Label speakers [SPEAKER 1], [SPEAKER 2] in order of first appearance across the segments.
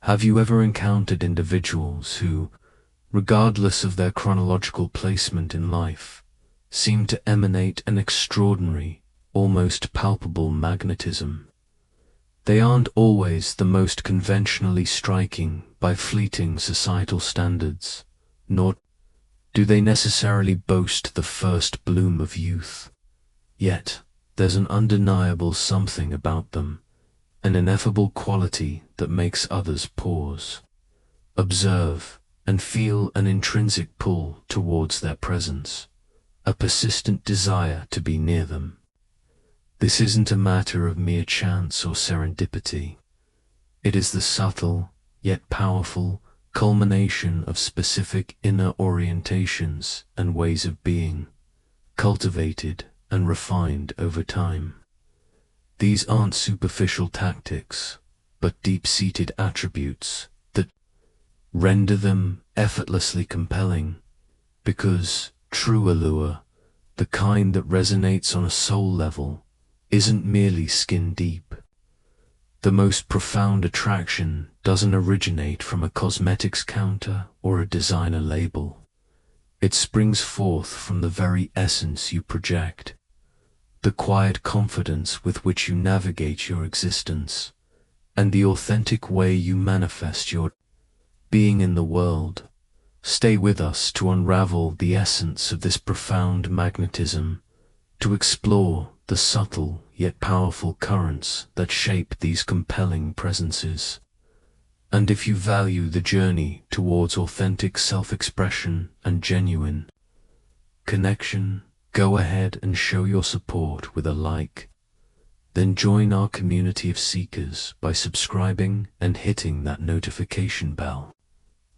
[SPEAKER 1] Have you ever encountered individuals who, regardless of their chronological placement in life, seem to emanate an extraordinary, almost palpable magnetism? They aren't always the most conventionally striking by fleeting societal standards, nor do they necessarily boast the first bloom of youth. Yet, there's an undeniable something about them, an ineffable quality that makes others pause, observe, and feel an intrinsic pull towards their presence, a persistent desire to be near them. This isn't a matter of mere chance or serendipity. It is the subtle, yet powerful, culmination of specific inner orientations and ways of being, cultivated and refined over time. These aren't superficial tactics, but deep-seated attributes that render them effortlessly compelling, because true allure, the kind that resonates on a soul level, isn't merely skin deep. The most profound attraction doesn't originate from a cosmetics counter or a designer label. It springs forth from the very essence you project, the quiet confidence with which you navigate your existence, and the authentic way you manifest your being in the world. Stay with us to unravel the essence of this profound magnetism, to explore the subtle yet powerful currents that shape these compelling presences. And if you value the journey towards authentic self-expression and genuine connection, go ahead and show your support with a like. Then join our community of seekers by subscribing and hitting that notification bell.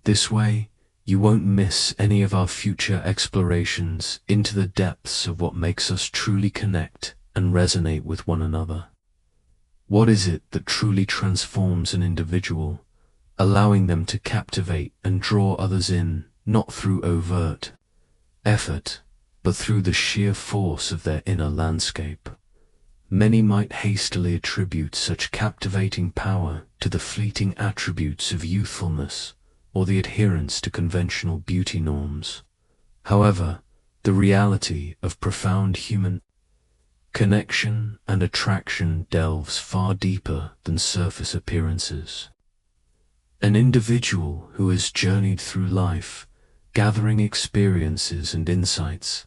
[SPEAKER 1] This way, you won't miss any of our future explorations into the depths of what makes us truly connect and resonate with one another. What is it that truly transforms an individual, allowing them to captivate and draw others in, not through overt effort, but through the sheer force of their inner landscape? Many might hastily attribute such captivating power to the fleeting attributes of youthfulness or the adherence to conventional beauty norms. However, the reality of profound human connection and attraction delves far deeper than surface appearances. An individual who has journeyed through life, gathering experiences and insights,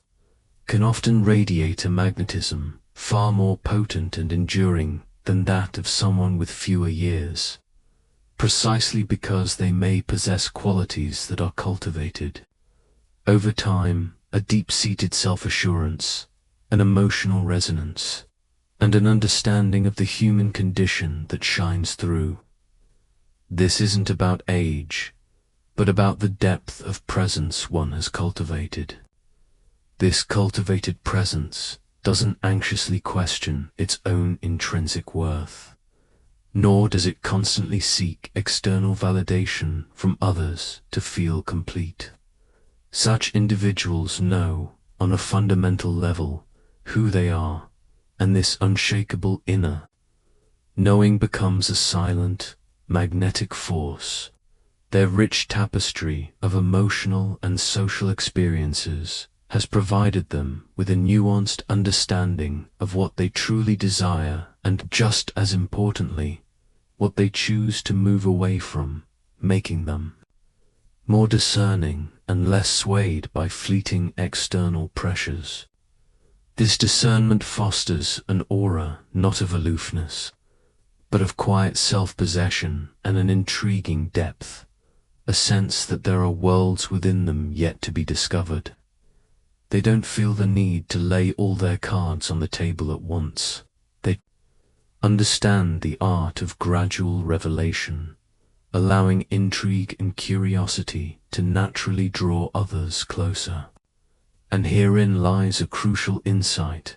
[SPEAKER 1] can often radiate a magnetism far more potent and enduring than that of someone with fewer years, precisely because they may possess qualities that are cultivated over time, a deep-seated self-assurance, an emotional resonance, and an understanding of the human condition that shines through. This isn't about age, but about the depth of presence one has cultivated. This cultivated presence doesn't anxiously question its own intrinsic worth, nor does it constantly seek external validation from others to feel complete. Such individuals know, on a fundamental level, who they are, and this unshakable inner knowing becomes a silent, magnetic force. Their rich tapestry of emotional and social experiences has provided them with a nuanced understanding of what they truly desire and, just as importantly, what they choose to move away from, making them more discerning and less swayed by fleeting external pressures. This discernment fosters an aura not of aloofness, but of quiet self-possession and an intriguing depth, a sense that there are worlds within them yet to be discovered. They don't feel the need to lay all their cards on the table at once. They understand the art of gradual revelation, allowing intrigue and curiosity to naturally draw others closer. And herein lies a crucial insight.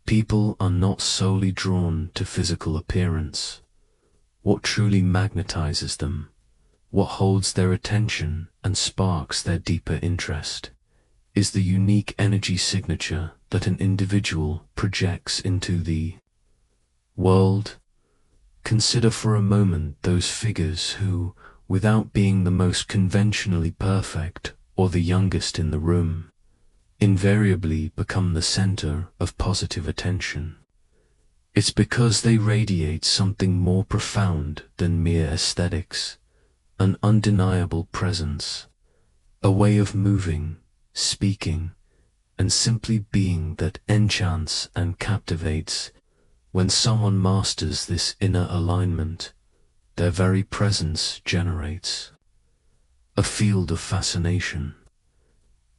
[SPEAKER 1] People are not solely drawn to physical appearance. What truly magnetizes them, what holds their attention and sparks their deeper interest, is the unique energy signature that an individual projects into the world, Consider for a moment those figures who, without being the most conventionally perfect or the youngest in the room, invariably become the center of positive attention. It's because they radiate something more profound than mere aesthetics, an undeniable presence, a way of moving, speaking, and simply being that enchants and captivates. When someone masters this inner alignment, their very presence generates a field of fascination.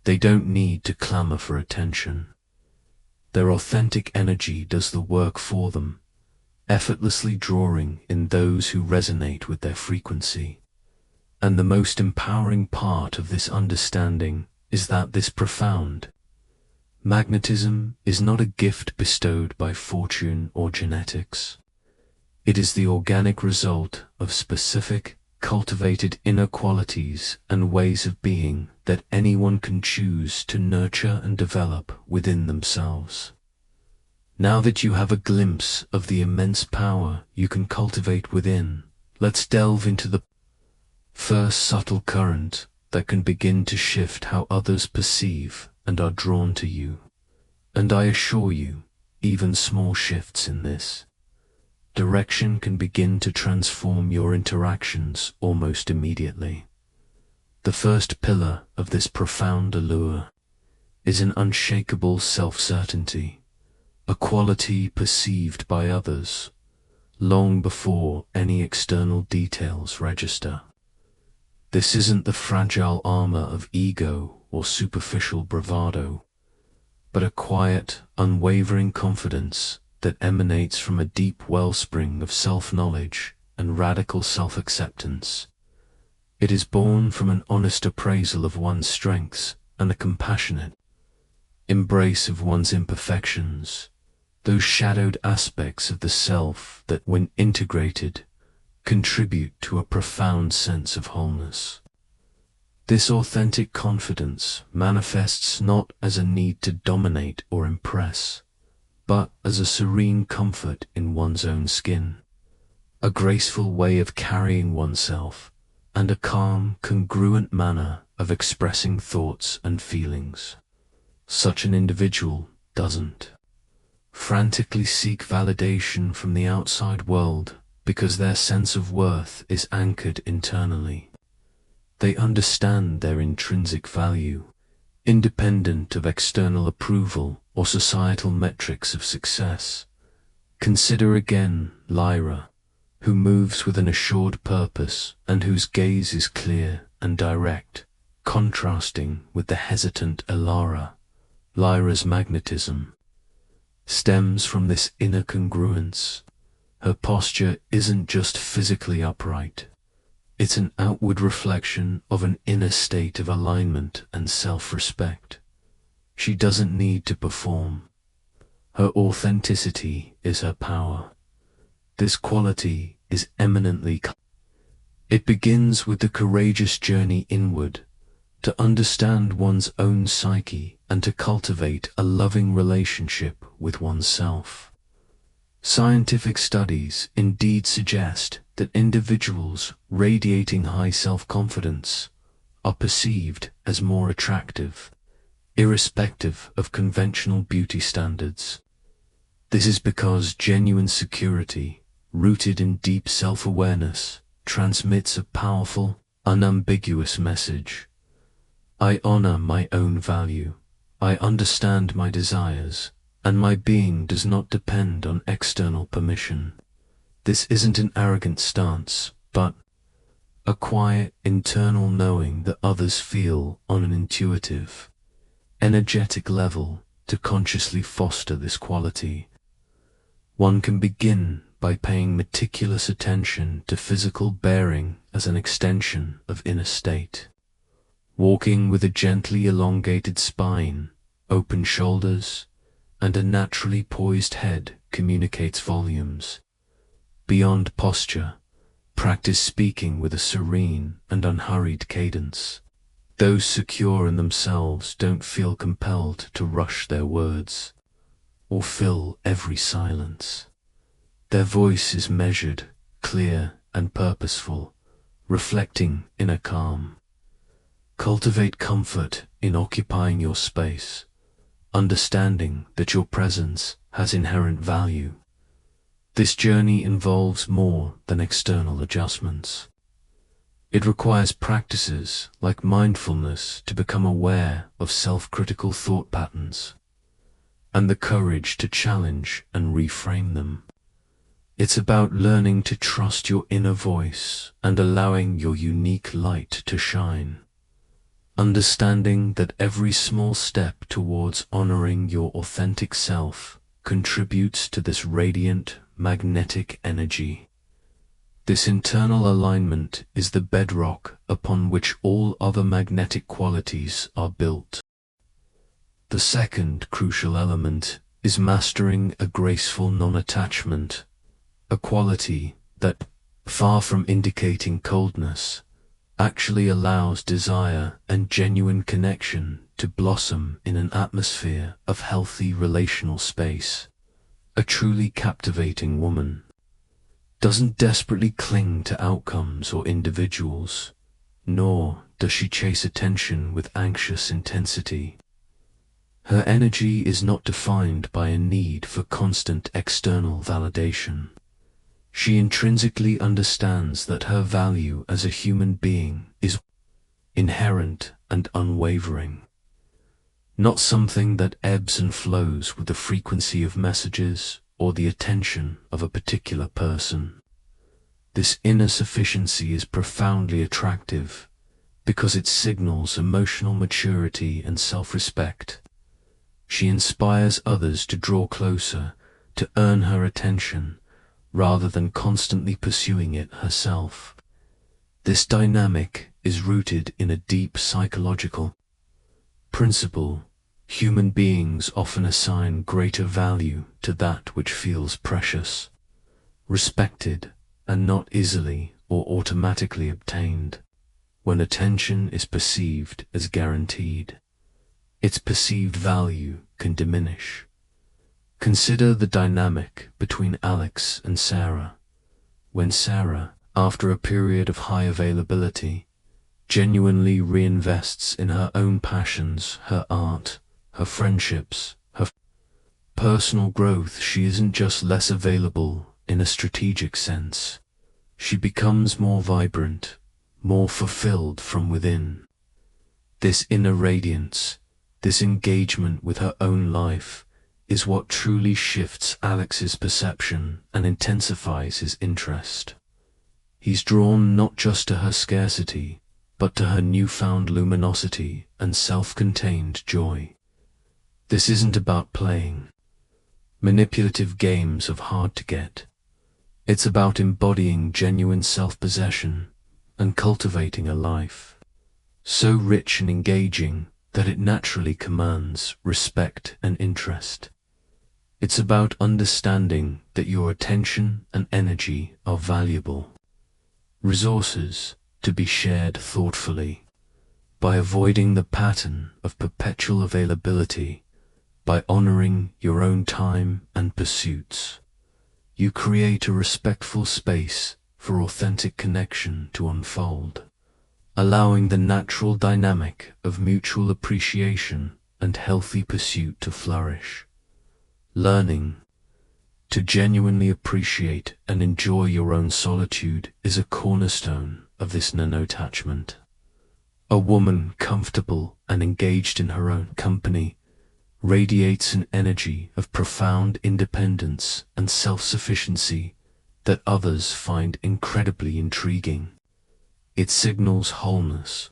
[SPEAKER 1] They don't need to clamor for attention. Their authentic energy does the work for them, effortlessly drawing in those who resonate with their frequency. And the most empowering part of this understanding is that this profound magnetism is not a gift bestowed by fortune or genetics. It is the organic result of specific, cultivated inner qualities and ways of being that anyone can choose to nurture and develop within themselves. Now that you have a glimpse of the immense power you can cultivate within, let's delve into the first subtle current that can begin to shift how others perceive and are drawn to you. And I assure you, even small shifts in this direction can begin to transform your interactions almost immediately. The first pillar of this profound allure is an unshakable self-certainty, a quality perceived by others long before any external details register. This isn't the fragile armor of ego or superficial bravado, but a quiet, unwavering confidence that emanates from a deep wellspring of self-knowledge and radical self-acceptance. It is born from an honest appraisal of one's strengths and a compassionate embrace of one's imperfections, those shadowed aspects of the self that, when integrated, contribute to a profound sense of wholeness. This authentic confidence manifests not as a need to dominate or impress, but as a serene comfort in one's own skin, a graceful way of carrying oneself, and a calm, congruent manner of expressing thoughts and feelings. Such an individual doesn't frantically seek validation from the outside world because their sense of worth is anchored internally. They understand their intrinsic value, independent of external approval or societal metrics of success. Consider again Lyra, who moves with an assured purpose and whose gaze is clear and direct, contrasting with the hesitant Elara. Lyra's magnetism stems from this inner congruence. Her posture isn't just physically upright. It's an outward reflection of an inner state of alignment and self-respect. She doesn't need to perform. Her authenticity is her power. This quality is eminently. It begins with the courageous journey inward, to understand one's own psyche and to cultivate a loving relationship with oneself. Scientific studies indeed suggest that individuals radiating high self-confidence are perceived as more attractive, irrespective of conventional beauty standards. This is because genuine security, rooted in deep self-awareness, transmits a powerful, unambiguous message. I honor my own value. I understand my desires, and my being does not depend on external permission. This isn't an arrogant stance, but a quiet internal knowing that others feel on an intuitive, energetic level to consciously foster this quality. One can begin by paying meticulous attention to physical bearing as an extension of inner state. Walking with a gently elongated spine, open shoulders, and a naturally poised head communicates volumes. Beyond posture, practice speaking with a serene and unhurried cadence. Those secure in themselves don't feel compelled to rush their words or fill every silence. Their voice is measured, clear and purposeful, reflecting inner calm. Cultivate comfort in occupying your space, understanding that your presence has inherent value. This journey involves more than external adjustments. It requires practices like mindfulness to become aware of self-critical thought patterns, and the courage to challenge and reframe them. It's about learning to trust your inner voice and allowing your unique light to shine. Understanding that every small step towards honoring your authentic self contributes to this radiant, magnetic energy. This internal alignment is the bedrock upon which all other magnetic qualities are built. The second crucial element is mastering a graceful non-attachment, a quality that, far from indicating coldness, actually allows desire and genuine connection to blossom in an atmosphere of healthy relational space. A truly captivating woman doesn't desperately cling to outcomes or individuals, nor does she chase attention with anxious intensity. Her energy is not defined by a need for constant external validation. She intrinsically understands that her value as a human being is inherent and unwavering, not something that ebbs and flows with the frequency of messages or the attention of a particular person. This inner sufficiency is profoundly attractive because it signals emotional maturity and self-respect. She inspires others to draw closer, to earn her attention, rather than constantly pursuing it herself. This dynamic is rooted in a deep psychological principle. Human beings often assign greater value to that which feels precious, respected, and not easily or automatically obtained. When attention is perceived as guaranteed, its perceived value can diminish. Consider the dynamic between Alex and Sarah. When Sarah, after a period of high availability, genuinely reinvests in her own passions, her art, her friendships, her personal growth, she isn't just less available in a strategic sense. She becomes more vibrant, more fulfilled from within. This inner radiance, this engagement with her own life, is what truly shifts Alex's perception and intensifies his interest. He's drawn not just to her scarcity, but to her newfound luminosity and self-contained joy. This isn't about playing manipulative games of hard to get. It's about embodying genuine self-possession and cultivating a life so rich and engaging that it naturally commands respect and interest. It's about understanding that your attention and energy are valuable resources to be shared thoughtfully. By avoiding the pattern of perpetual availability, by honoring your own time and pursuits, you create a respectful space for authentic connection to unfold, allowing the natural dynamic of mutual appreciation and healthy pursuit to flourish. Learning to genuinely appreciate and enjoy your own solitude is a cornerstone of this non-attachment. A woman comfortable and engaged in her own company radiates an energy of profound independence and self-sufficiency that others find incredibly intriguing. It signals wholeness.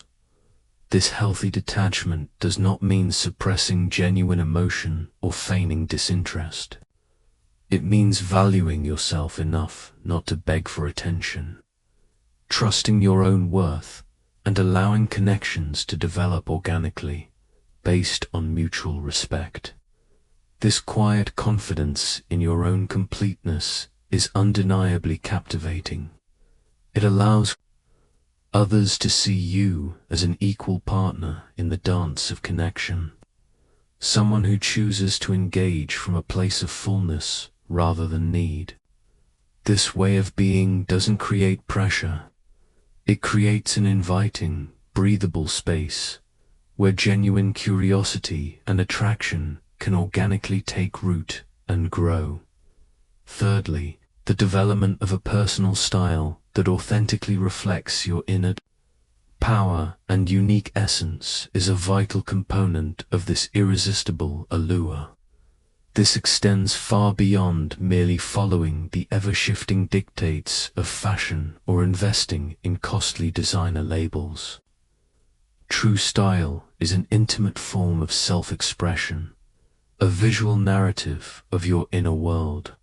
[SPEAKER 1] This healthy detachment does not mean suppressing genuine emotion or feigning disinterest. It means valuing yourself enough not to beg for attention, trusting your own worth, and allowing connections to develop organically, based on mutual respect. This quiet confidence in your own completeness is undeniably captivating. It allows others to see you as an equal partner in the dance of connection, someone who chooses to engage from a place of fullness rather than need. This way of being doesn't create pressure. It creates an inviting, breathable space where genuine curiosity and attraction can organically take root and grow. Thirdly, the development of a personal style that authentically reflects your inner power and unique essence is a vital component of this irresistible allure. This extends far beyond merely following the ever-shifting dictates of fashion or investing in costly designer labels. True style is an intimate form of self-expression, a visual narrative of your inner world.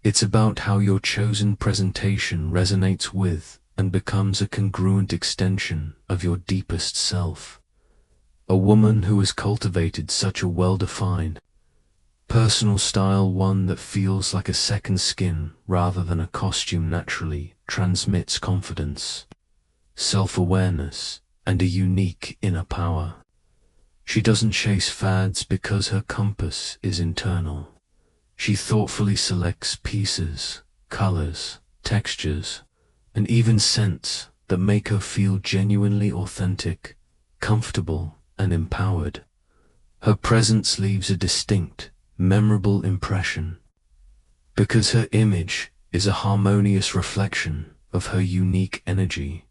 [SPEAKER 1] It's about how your chosen presentation resonates with and becomes a congruent extension of your deepest self. A woman who has cultivated such a well-defined personal style, one that feels like a second skin rather than a costume, naturally transmits confidence, self-awareness, and a unique inner power. She doesn't chase fads because her compass is internal. She thoughtfully selects pieces, colors, textures, and even scents that make her feel genuinely authentic, comfortable, and empowered. Her presence leaves a distinct, memorable impression because her image is a harmonious reflection of her unique energy.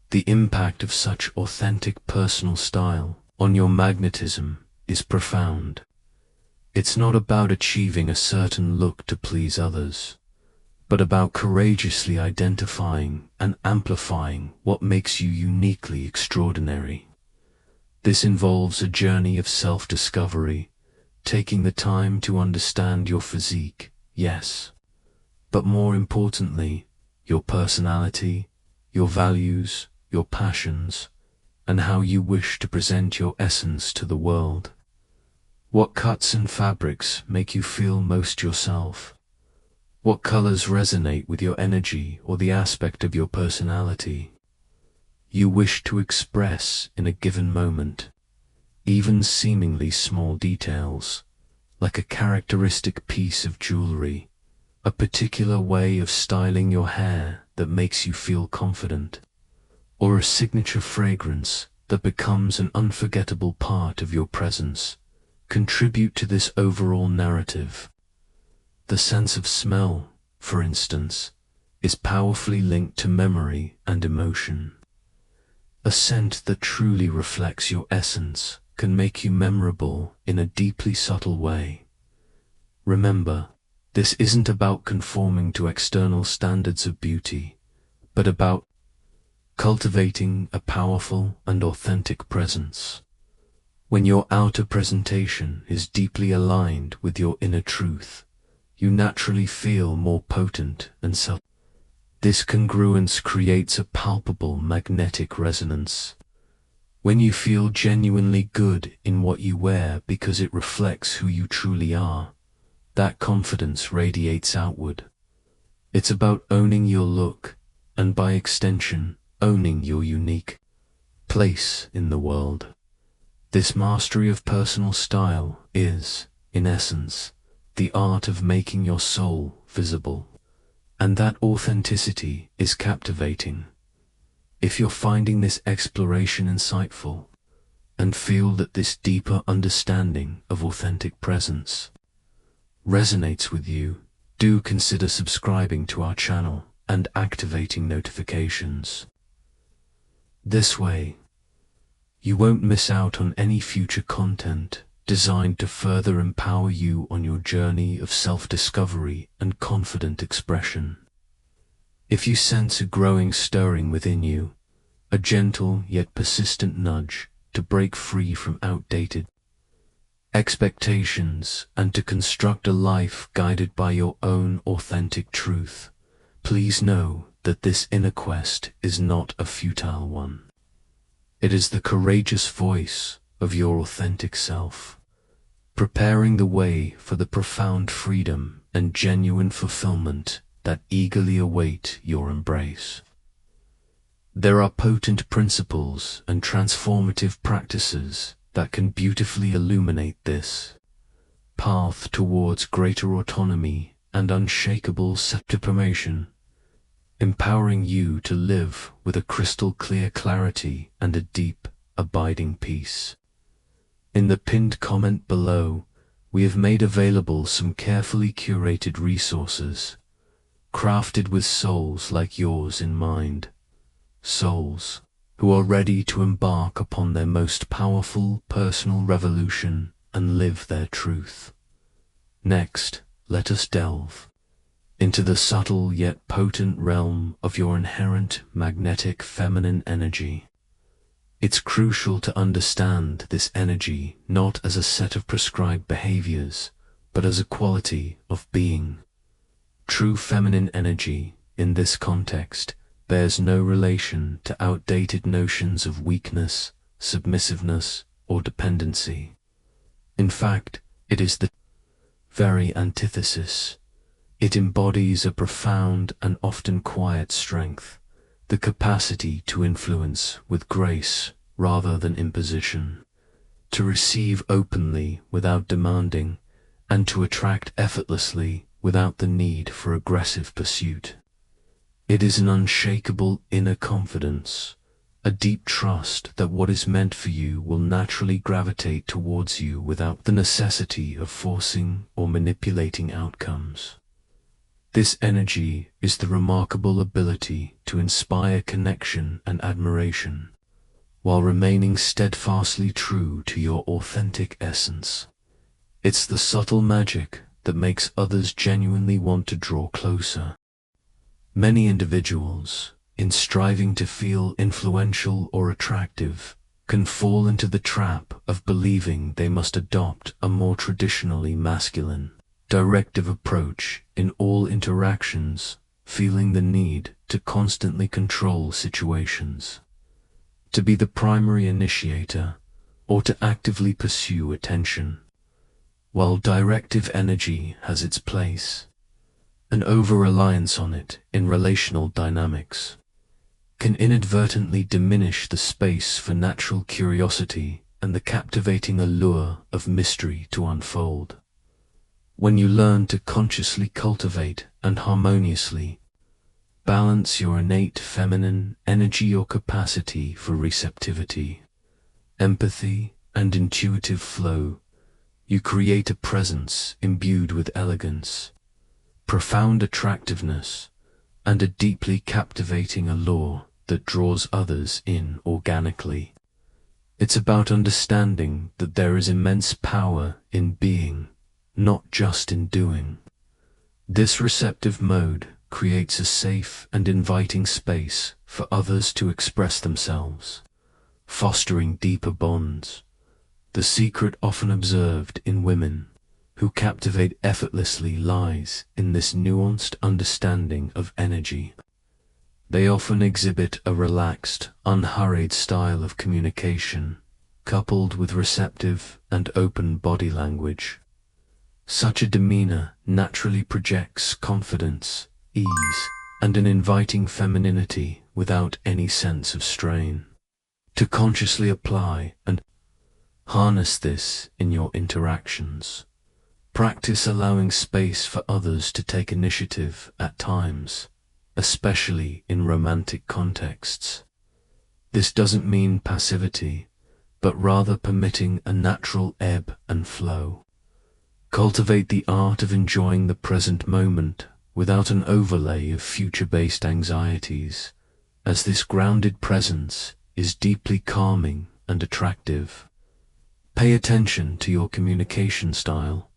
[SPEAKER 1] The impact of such authentic personal style on your magnetism is profound. It's not about achieving a certain look to please others, but about courageously identifying and amplifying what makes you uniquely extraordinary. This involves a journey of self-discovery, taking the time to understand your physique, yes, but more importantly, your personality, your values, your passions, and how you wish to present your essence to the world. What cuts and fabrics make you feel most yourself? What colors resonate with your energy or the aspect of your personality you wish to express in a given moment? Even seemingly small details, like a characteristic piece of jewelry, a particular way of styling your hair that makes you feel confident, or a signature fragrance that becomes an unforgettable part of your presence, contribute to this overall narrative. The sense of smell, for instance, is powerfully linked to memory and emotion. A scent that truly reflects your essence can make you memorable in a deeply subtle way. Remember, this isn't about conforming to external standards of beauty, but about cultivating a powerful and authentic presence. When your outer presentation is deeply aligned with your inner truth, you naturally feel more potent and self. This congruence creates a palpable magnetic resonance. When you feel genuinely good in what you wear because it reflects who you truly are, that confidence radiates outward. It's about owning your look, and by extension, owning your unique place in the world. This mastery of personal style is, in essence, the art of making your soul visible, and that authenticity is captivating. If you're finding this exploration insightful, and feel that this deeper understanding of authentic presence resonates with you, do consider subscribing to our channel and activating notifications. This way, you won't miss out on any future content designed to further empower you on your journey of self-discovery and confident expression. If you sense a growing stirring within you, a gentle yet persistent nudge to break free from outdated expectations and to construct a life guided by your own authentic truth, please know that this inner quest is not a futile one. It is the courageous voice of your authentic self, preparing the way for the profound freedom and genuine fulfillment that eagerly await your embrace. There are potent principles and transformative practices that can beautifully illuminate this path towards greater autonomy and unshakable determination, empowering you to live with a crystal clear clarity and a deep, abiding peace. In the pinned comment below, we have made available some carefully curated resources, crafted with souls like yours in mind, souls who are ready to embark upon their most powerful personal revolution and live their truth. Next, let us delve into the subtle yet potent realm of your inherent magnetic feminine energy. It's crucial to understand this energy not as a set of prescribed behaviors, but as a quality of being. True feminine energy, in this context, bears no relation to outdated notions of weakness, submissiveness, or dependency. In fact, it is the very antithesis. It embodies a profound and often quiet strength, the capacity to influence with grace rather than imposition, to receive openly without demanding, and to attract effortlessly without the need for aggressive pursuit. It is an unshakable inner confidence, a deep trust that what is meant for you will naturally gravitate towards you without the necessity of forcing or manipulating outcomes. This energy is the remarkable ability to inspire connection and admiration, while remaining steadfastly true to your authentic essence. It's the subtle magic that makes others genuinely want to draw closer. Many individuals, in striving to feel influential or attractive, can fall into the trap of believing they must adopt a more traditionally masculine, directive approach in all interactions, feeling the need to constantly control situations, to be the primary initiator, or to actively pursue attention. While directive energy has its place, an over-reliance on it in relational dynamics can inadvertently diminish the space for natural curiosity and the captivating allure of mystery to unfold. When you learn to consciously cultivate and harmoniously balance your innate feminine energy or capacity for receptivity, empathy, and intuitive flow, you create a presence imbued with elegance, profound attractiveness, and a deeply captivating allure that draws others in organically. It's about understanding that there is immense power in being, not just in doing. This receptive mode creates a safe and inviting space for others to express themselves, fostering deeper bonds. The secret often observed in women who captivate effortlessly lies in this nuanced understanding of energy. They often exhibit a relaxed, unhurried style of communication, coupled with receptive and open body language. Such a demeanor naturally projects confidence, ease, and an inviting femininity without any sense of strain. To consciously apply and harness this in your interactions, practice allowing space for others to take initiative at times, especially in romantic contexts. This doesn't mean passivity, but rather permitting a natural ebb and flow. Cultivate the art of enjoying the present moment without an overlay of future-based anxieties, as this grounded presence is deeply calming and attractive. Pay attention to your communication style.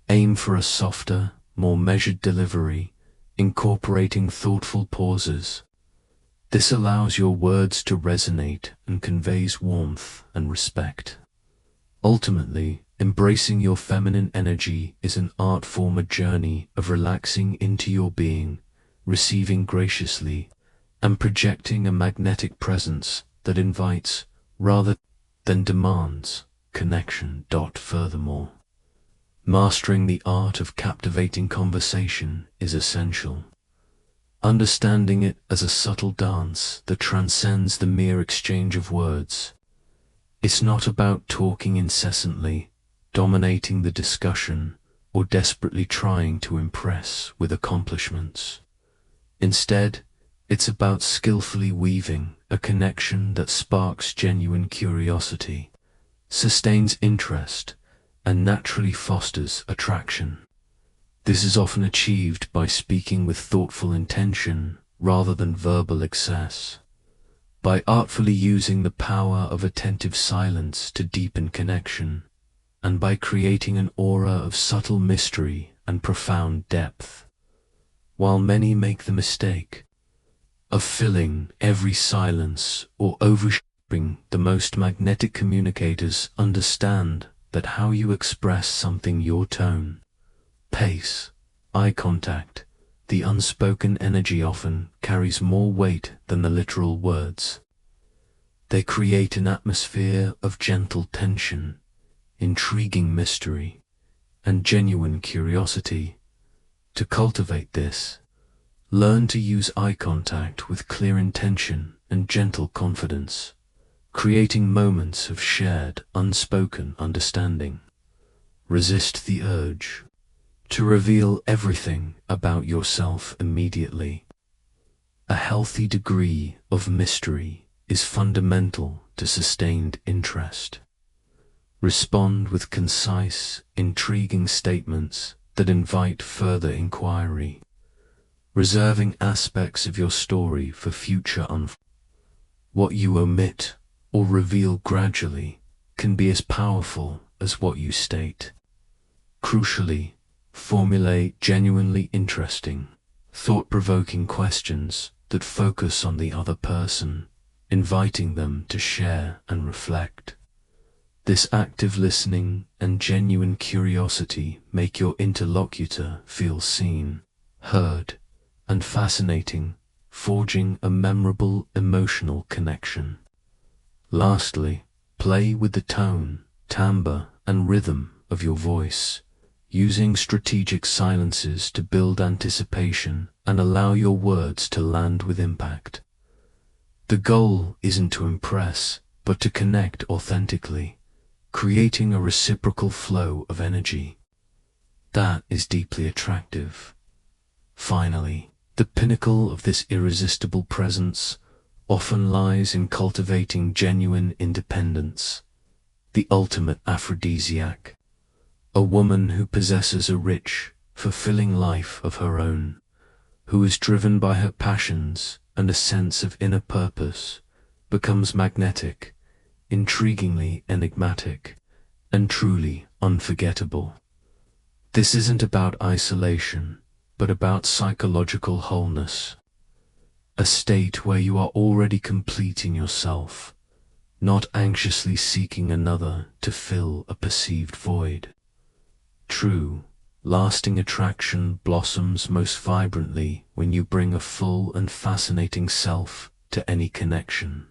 [SPEAKER 1] Aim for a softer, more measured delivery, incorporating thoughtful pauses. This allows your words to resonate and conveys warmth and respect. Ultimately, embracing your feminine energy is an art form, a journey of relaxing into your being, receiving graciously, and projecting a magnetic presence that invites, rather than demands, connection. Furthermore, mastering the art of captivating conversation is essential. Understanding it as a subtle dance that transcends the mere exchange of words. It's not about talking incessantly, dominating the discussion, or desperately trying to impress with accomplishments. Instead, it's about skillfully weaving a connection that sparks genuine curiosity, sustains interest, and naturally fosters attraction. This is often achieved by speaking with thoughtful intention rather than verbal excess, by artfully using the power of attentive silence to deepen connection, and by creating an aura of subtle mystery and profound depth. While many make the mistake of filling every silence or overshadowing, the most magnetic communicators understand that how you express something, your tone, pace, eye contact, the unspoken energy often carries more weight than the literal words. They create an atmosphere of gentle tension, intriguing mystery, and genuine curiosity. To cultivate this, learn to use eye contact with clear intention and gentle confidence, creating moments of shared, unspoken understanding. Resist the urge to reveal everything about yourself immediately. A healthy degree of mystery is fundamental to sustained interest. Respond with concise, intriguing statements that invite further inquiry, reserving aspects of your story for future unfolding. What you omit or reveal gradually can be as powerful as what you state. Crucially, formulate genuinely interesting, thought-provoking questions that focus on the other person, inviting them to share and reflect. This active listening and genuine curiosity make your interlocutor feel seen, heard, and fascinating, forging a memorable emotional connection. Lastly, play with the tone, timbre, and rhythm of your voice, using strategic silences to build anticipation and allow your words to land with impact. The goal isn't to impress, but to connect authentically, creating a reciprocal flow of energy that is deeply attractive. Finally, the pinnacle of this irresistible presence often lies in cultivating genuine independence, the ultimate aphrodisiac. A woman who possesses a rich, fulfilling life of her own, who is driven by her passions and a sense of inner purpose, becomes magnetic, intriguingly enigmatic, and truly unforgettable. This isn't about isolation, but about psychological wholeness, a state where you are already complete in yourself, not anxiously seeking another to fill a perceived void. True, lasting attraction blossoms most vibrantly when you bring a full and fascinating self to any connection.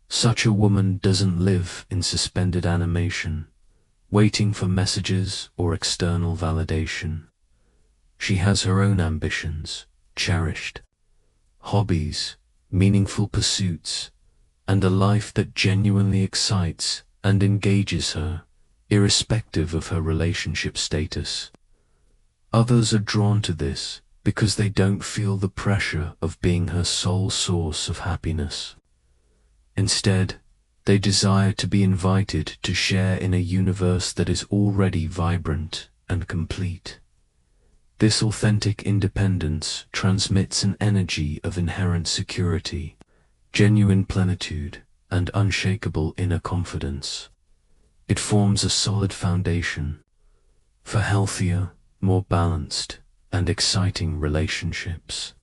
[SPEAKER 1] Such a woman doesn't live in suspended animation, waiting for messages or external validation. She has her own ambitions, cherished hobbies, meaningful pursuits, and a life that genuinely excites and engages her, irrespective of her relationship status. Others are drawn to this because they don't feel the pressure of being her sole source of happiness. Instead, they desire to be invited to share in a universe that is already vibrant and complete. This authentic independence transmits an energy of inherent security, genuine plenitude, and unshakable inner confidence. It forms a solid foundation for healthier, more balanced, and exciting relationships.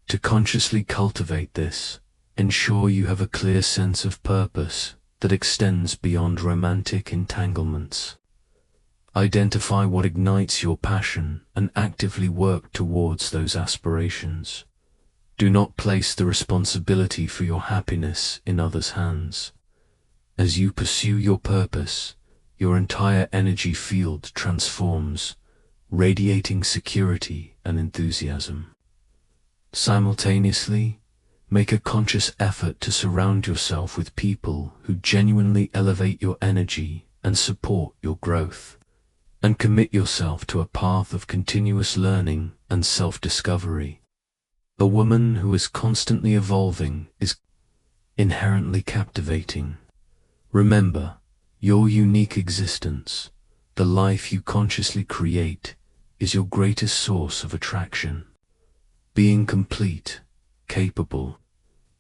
[SPEAKER 1] To consciously cultivate this, ensure you have a clear sense of purpose that extends beyond romantic entanglements. Identify what ignites your passion and actively work towards those aspirations. Do not place the responsibility for your happiness in others' hands. As you pursue your purpose, your entire energy field transforms, radiating security and enthusiasm. Simultaneously, make a conscious effort to surround yourself with people who genuinely elevate your energy and support your growth. and commit yourself to a path of continuous learning and self-discovery. A woman who is constantly evolving is inherently captivating. Remember, your unique existence, the life you consciously create, is your greatest source of attraction. Being complete, capable,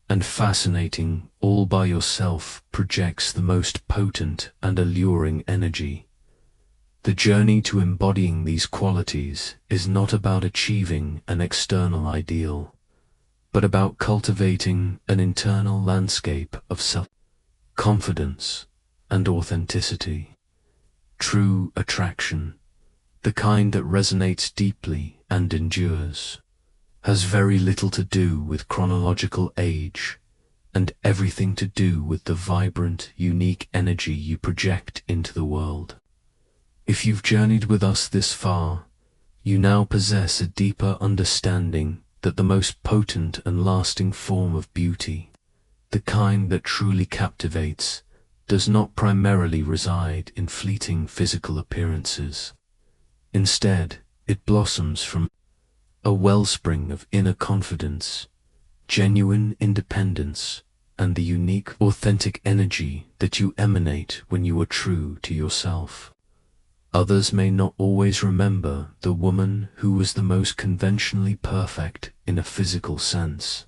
[SPEAKER 1] and fascinating all by yourself projects the most potent and alluring energy. The journey to embodying these qualities is not about achieving an external ideal, but about cultivating an internal landscape of self-confidence and authenticity. True attraction, the kind that resonates deeply and endures, has very little to do with chronological age and everything to do with the vibrant, unique energy you project into the world. If you've journeyed with us this far, you now possess a deeper understanding that the most potent and lasting form of beauty, the kind that truly captivates, does not primarily reside in fleeting physical appearances. Instead, it blossoms from a wellspring of inner confidence, genuine independence, and the unique, authentic energy that you emanate when you are true to yourself. Others may not always remember the woman who was the most conventionally perfect in a physical sense,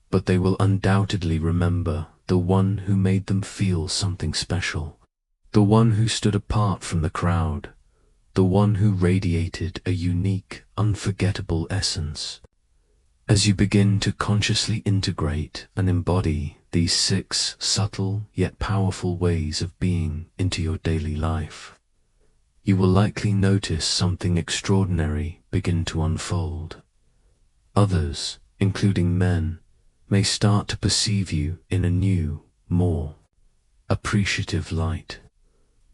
[SPEAKER 1] but they will undoubtedly remember the one who made them feel something special, the one who stood apart from the crowd, the one who radiated a unique, unforgettable essence. As you begin to consciously integrate and embody these 6 subtle yet powerful ways of being into your daily life, you will likely notice something extraordinary begin to unfold. Others, including men, may start to perceive you in a new, more appreciative light.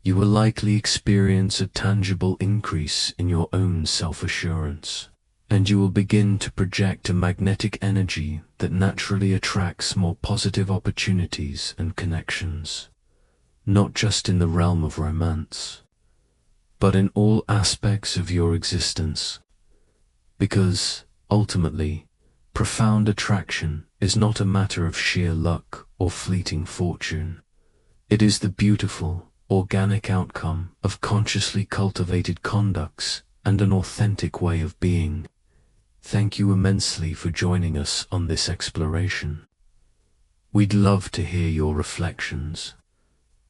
[SPEAKER 1] You will likely experience a tangible increase in your own self-assurance, and you will begin to project a magnetic energy that naturally attracts more positive opportunities and connections, not just in the realm of romance, but in all aspects of your existence. Because, ultimately, profound attraction is not a matter of sheer luck or fleeting fortune. It is the beautiful, organic outcome of consciously cultivated conducts and an authentic way of being. Thank you immensely for joining us on this exploration. We'd love to hear your reflections.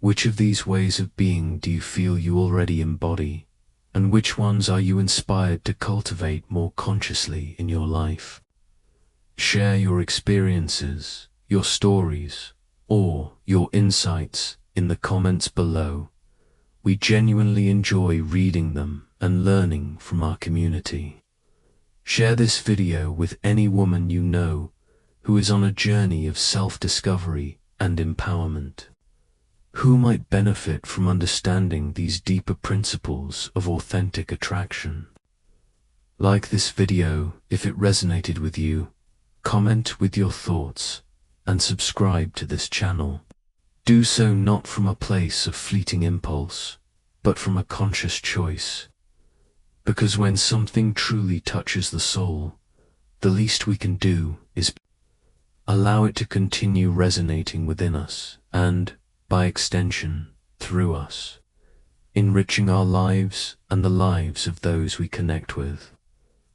[SPEAKER 1] Which of these ways of being do you feel you already embody, and which ones are you inspired to cultivate more consciously in your life? Share your experiences, your stories, or your insights in the comments below. We genuinely enjoy reading them and learning from our community. Share this video with any woman you know who is on a journey of self-discovery and empowerment, who might benefit from understanding these deeper principles of authentic attraction. Like this video if it resonated with you, comment with your thoughts, and subscribe to this channel. Do so not from a place of fleeting impulse, but from a conscious choice. Because when something truly touches the soul, the least we can do is allow it to continue resonating within us and, by extension, through us, enriching our lives and the lives of those we connect with.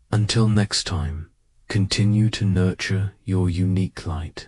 [SPEAKER 1] Until next time, continue to nurture your unique light.